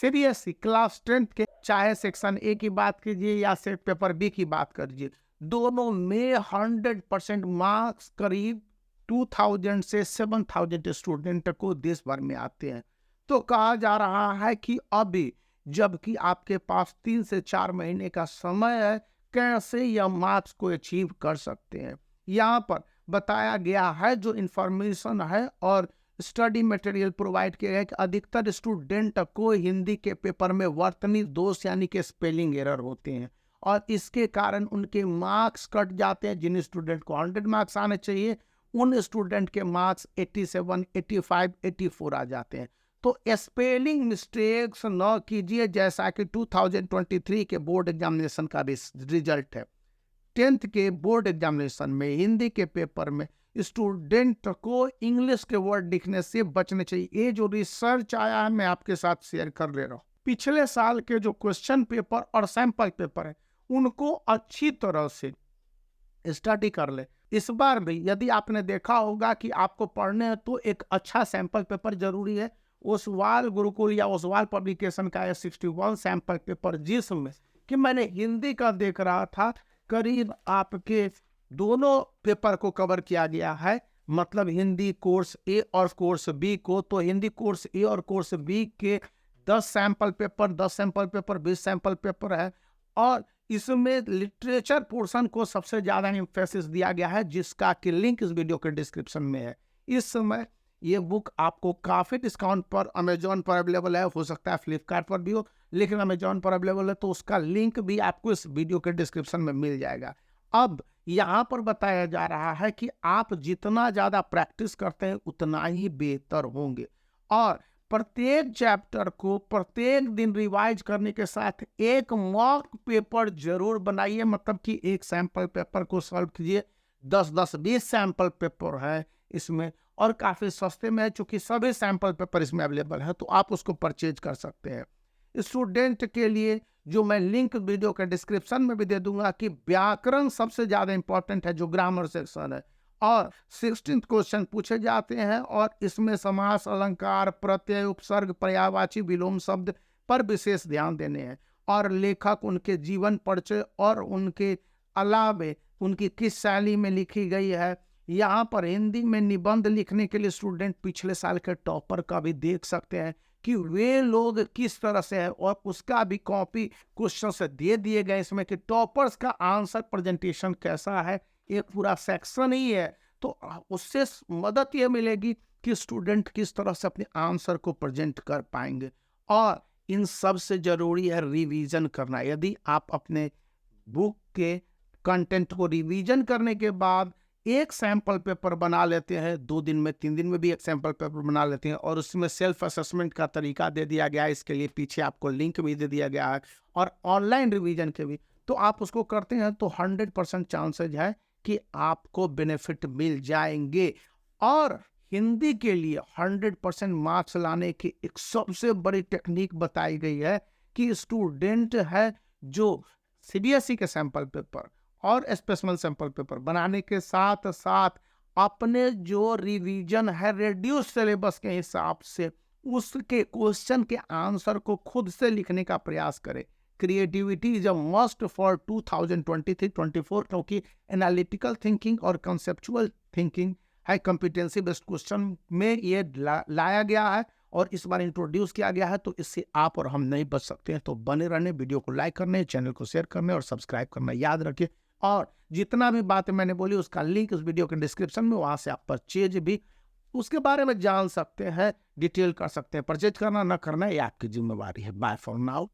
CBSE class 10th के चाहे section A की बात कीजिए या सेट पेपर बी की बात कीजिए, दोनों में 100% मार्क्स करीब 2000 से 7000 स्टूडेंट को देश भर में आते हैं। तो कहा जा रहा है कि अभी जबकि आपके पास 3 से 4 महीने का समय है, कैसे यह मार्क्स को अचीव कर सकते हैं। यहाँ पर बताया गया है जो इंफॉर्मेशन है और स्टडी मटेरियल प्रोवाइड किया गया कि अधिकतर स्टूडेंट को हिंदी के पेपर में वर्तनी दोष यानी कि स्पेलिंग एरर होते हैं और इसके कारण उनके मार्क्स कट जाते हैं। जिन स्टूडेंट को 100 मार्क्स आने चाहिए उन स्टूडेंट के मार्क्स 87, 85, 84 आ जाते हैं। तो स्पेलिंग मिस्टेक्स न कीजिए, जैसा कि 2023 के बोर्ड एग्जामिनेशन का रिजल्ट है। 10th के बोर्ड एग्जामिनेशन में हिंदी के पेपर में स्टूडेंट को इंग्लिश के वर्ड लिखने से बचने चाहिए। ये जो रिसर्च आया है मैं आपके साथ शेयर कर ले रहा हूँ। पिछले साल के जो क्वेश्चन पेपर और सैंपल पेपर है उनको अच्छी तरह से स्टडी कर ले। इस बार भी यदि आपने देखा होगा कि आपको पढ़ने हैं तो एक अच्छा सैंपल पेपर जरूरी है। ओसवाल गुरुकुल या ओसवाल पब्लिकेशन का है 61 सैंपल पेपर, जिसमें कि मैंने हिंदी का देख रहा था करीब आपके दोनों पेपर को कवर किया गया है, मतलब हिंदी कोर्स ए और कोर्स बी को। तो हिंदी कोर्स ए और कोर्स बी के 10 सैंपल पेपर 20 सैंपल पेपर है और इसमें लिटरेचर पोर्शन को सबसे ज़्यादा एम्फेसिस दिया गया है, जिसका कि लिंक इस वीडियो के डिस्क्रिप्शन में है। इस समय ये बुक आपको काफ़ी डिस्काउंट पर अमेजोन पर अवेलेबल है, हो सकता है फ्लिपकार्ट पर भी हो, लेकिन अमेजोन पर अवेलेबल है तो उसका लिंक भी आपको इस वीडियो के डिस्क्रिप्शन में मिल जाएगा। अब यहाँ पर बताया जा रहा है कि आप जितना ज़्यादा प्रैक्टिस करते हैं उतना ही बेहतर होंगे और प्रत्येक चैप्टर को प्रत्येक दिन रिवाइज करने के साथ एक मॉक पेपर जरूर बनाइए, मतलब कि एक सैंपल पेपर को सॉल्व कीजिए। 10-10, 20 सैंपल पेपर है इसमें और काफ़ी सस्ते में है, चूँकि सभी सैंपल पेपर इसमें अवेलेबल है तो आप उसको परचेज कर सकते हैं। स्टूडेंट के लिए जो मैं लिंक वीडियो के डिस्क्रिप्शन में भी दे दूंगा कि व्याकरण सबसे ज़्यादा इंपॉर्टेंट है, जो ग्रामर सेक्शन है, और 16th क्वेश्चन पूछे जाते हैं और इसमें समास, अलंकार, प्रत्यय, उपसर्ग, पर्यायवाची, विलोम शब्द पर विशेष ध्यान देने हैं और लेखक, उनके जीवन परिचय और उनके अलावे उनकी किस शैली में लिखी गई है। यहाँ पर हिंदी में निबंध लिखने के लिए स्टूडेंट पिछले साल के टॉपर का भी देख सकते हैं कि वे लोग किस तरह से है और उसका भी कॉपी क्वेश्चन से दे दिए गए इसमें कि टॉपर्स का आंसर प्रेजेंटेशन कैसा है, एक पूरा सेक्शन ही है। तो उससे मदद ये मिलेगी कि स्टूडेंट किस तरह से अपने आंसर को प्रेजेंट कर पाएंगे। और इन सब से जरूरी है रिवीजन करना। यदि आप अपने बुक के कंटेंट को रिवीजन करने के बाद एक सैंपल पेपर बना लेते हैं, 2 दिन में 3 दिन में भी एक सैंपल पेपर बना लेते हैं और उसमें सेल्फ असेसमेंट का तरीका दे दिया गया है, इसके लिए पीछे आपको लिंक भी दे दिया गया है और ऑनलाइन रिवीजन के भी, तो आप उसको करते हैं तो 100% चांसेज है कि आपको बेनिफिट मिल जाएंगे। और हिंदी के लिए 100% मार्क्स लाने की एक सबसे बड़ी टेक्निक बताई गई है कि स्टूडेंट है जो सीबीएसई के सैंपल पेपर और स्पेशल सैंपल पेपर बनाने के साथ साथ अपने जो रिवीजन है रेड्यूस सिलेबस के हिसाब से उसके क्वेश्चन के आंसर को खुद से लिखने का प्रयास करें। Creativity is a must for 2023-24 क्योंकि एनालिटिकल थिंकिंग और कंसेप्चुअल थिंकिंग है कॉम्पिटेंसी बेस्ड क्वेश्चन में ये लाया गया है और इस बार इंट्रोड्यूस किया गया है, तो इससे आप और हम नहीं बच सकते हैं। तो बने रहने, वीडियो को लाइक करने, चैनल को शेयर करने और सब्सक्राइब करना याद रखिए। और जितना भी बातें मैंने बोली उसका लिंक इस वीडियो के डिस्क्रिप्शन में, वहां से आप परचेज भी उसके बारे में जान सकते हैं, डिटेल कर सकते हैं। परचेज करना ना करना ये आपकी जिम्मेवारी है। Bye for now.